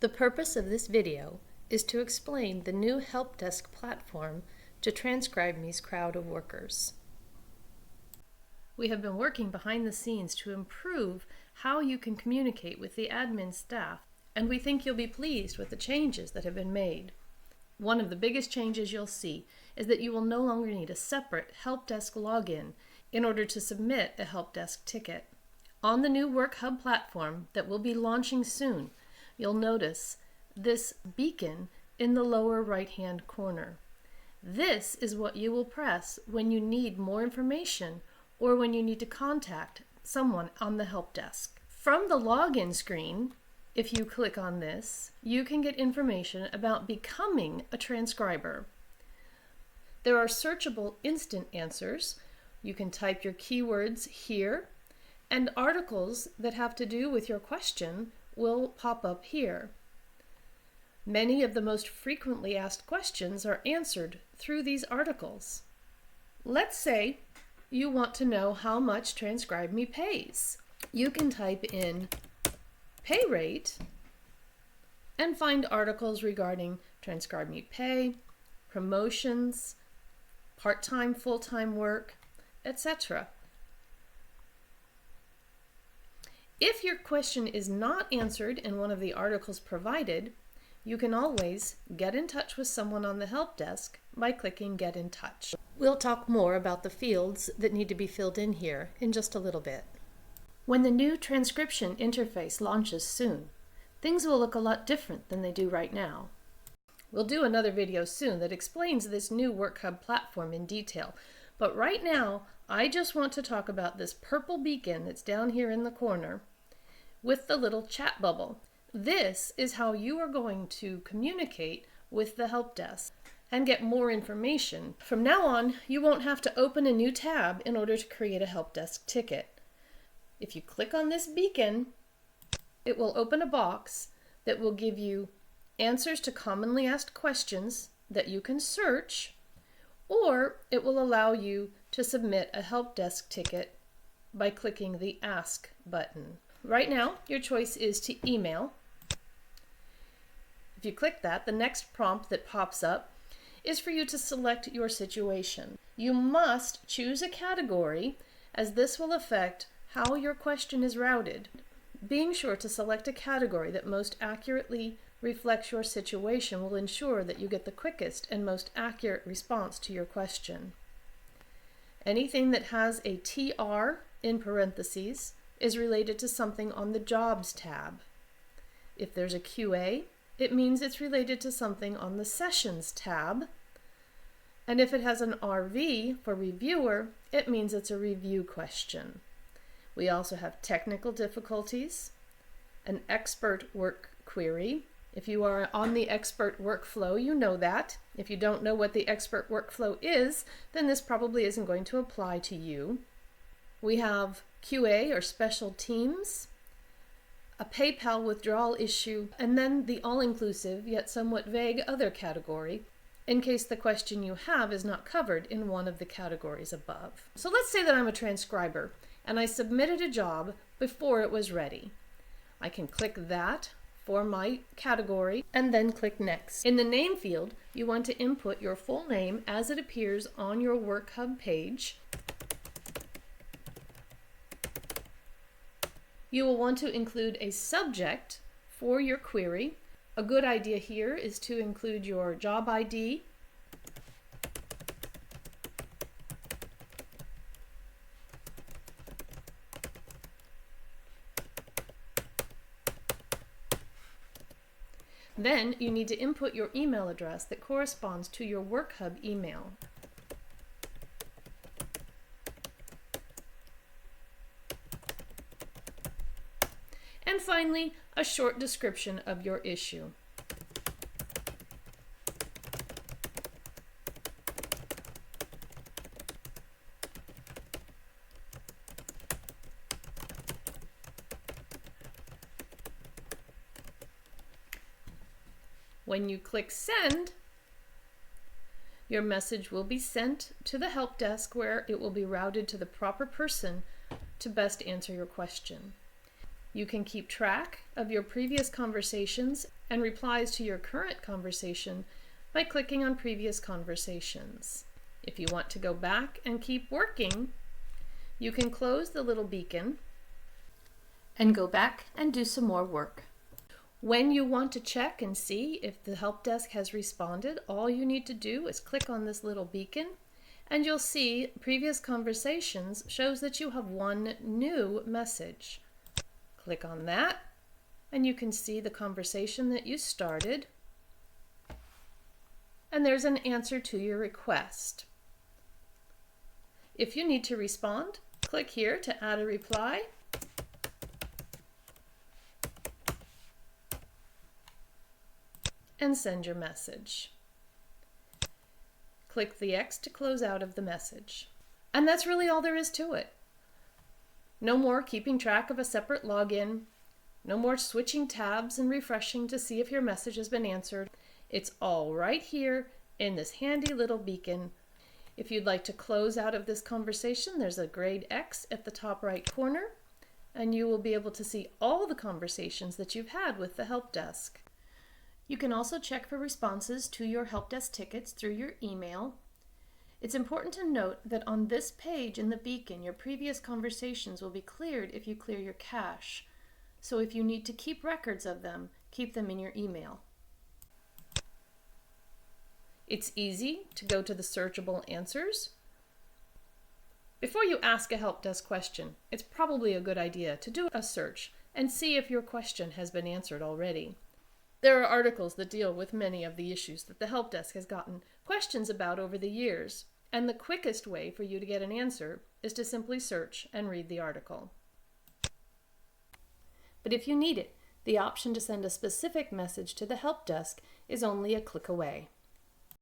The purpose of this video is to explain the new Helpdesk platform to TranscribeMe's crowd of workers. We have been working behind the scenes to improve how you can communicate with the admin staff, and we think you'll be pleased with the changes that have been made. One of the biggest changes you'll see is that you will no longer need a separate Helpdesk login in order to submit a Helpdesk ticket. On the new Work Hub platform that will be launching soon, you'll notice this beacon in the lower right-hand corner. This is what you will press when you need more information or when you need to contact someone on the help desk. From the login screen, if you click on this, you can get information about becoming a transcriber. There are searchable instant answers. You can type your keywords here, and articles that have to do with your question will pop up here. Many of the most frequently asked questions are answered through these articles. Let's say you want to know how much TranscribeMe pays. You can type in pay rate and find articles regarding TranscribeMe pay, promotions, part-time, full-time work, etc. If your question is not answered in one of the articles provided, you can always get in touch with someone on the help desk by clicking Get in Touch. We'll talk more about the fields that need to be filled in here in just a little bit. When the new transcription interface launches soon, things will look a lot different than they do right now. We'll do another video soon that explains this new Work Hub platform in detail, but right now I just want to talk about this purple beacon that's down here in the corner with the little chat bubble. This is how you are going to communicate with the help desk and get more information. From now on, you won't have to open a new tab in order to create a help desk ticket. If you click on this beacon, it will open a box that will give you answers to commonly asked questions that you can search, or it will allow you to submit a help desk ticket by clicking the Ask button. Right now, your choice is to email. If you click that, the next prompt that pops up is for you to select your situation. You must choose a category, as this will affect how your question is routed. Being sure to select a category that most accurately reflects your situation will ensure that you get the quickest and most accurate response to your question. Anything that has a TR in parentheses is related to something on the Jobs tab. If there's a QA, it means it's related to something on the Sessions tab. And if it has an RV for Reviewer, it means it's a review question. We also have technical difficulties, an expert work query. If you are on the expert workflow, you know that. If you don't know what the expert workflow is, then this probably isn't going to apply to you. We have QA or special teams, a PayPal withdrawal issue, and then the all-inclusive yet somewhat vague other category, in case the question you have is not covered in one of the categories above. So let's say that I'm a transcriber and I submitted a job before it was ready. I can click that for my category and then click Next. In the name field, you want to input your full name as it appears on your Work Hub page. You will want to include a subject for your query. A good idea here is to include your job ID, then you need to input your email address that corresponds to your Work Hub email. And finally, a short description of your issue. When you click Send, your message will be sent to the help desk where it will be routed to the proper person to best answer your question. You can keep track of your previous conversations and replies to your current conversation by clicking on Previous Conversations. If you want to go back and keep working, you can close the little beacon and go back and do some more work. When you want to check and see if the help desk has responded, all you need to do is click on this little beacon and you'll see Previous Conversations shows that you have one new message. Click on that and you can see the conversation that you started, and there's an answer to your request. If you need to respond, click here to add a reply. And send your message. Click the X to close out of the message. And that's really all there is to it. No more keeping track of a separate login. No more switching tabs and refreshing to see if your message has been answered. It's all right here in this handy little beacon. If you'd like to close out of this conversation, there's a grayed X at the top right corner, and you will be able to see all the conversations that you've had with the help desk. You can also check for responses to your help desk tickets through your email. It's important to note that on this page in the beacon, your previous conversations will be cleared if you clear your cache. So if you need to keep records of them, keep them in your email. It's easy to go to the searchable answers. Before you ask a help desk question, it's probably a good idea to do a search and see if your question has been answered already. There are articles that deal with many of the issues that the help desk has gotten questions about over the years, and the quickest way for you to get an answer is to simply search and read the article. But if you need it, the option to send a specific message to the help desk is only a click away.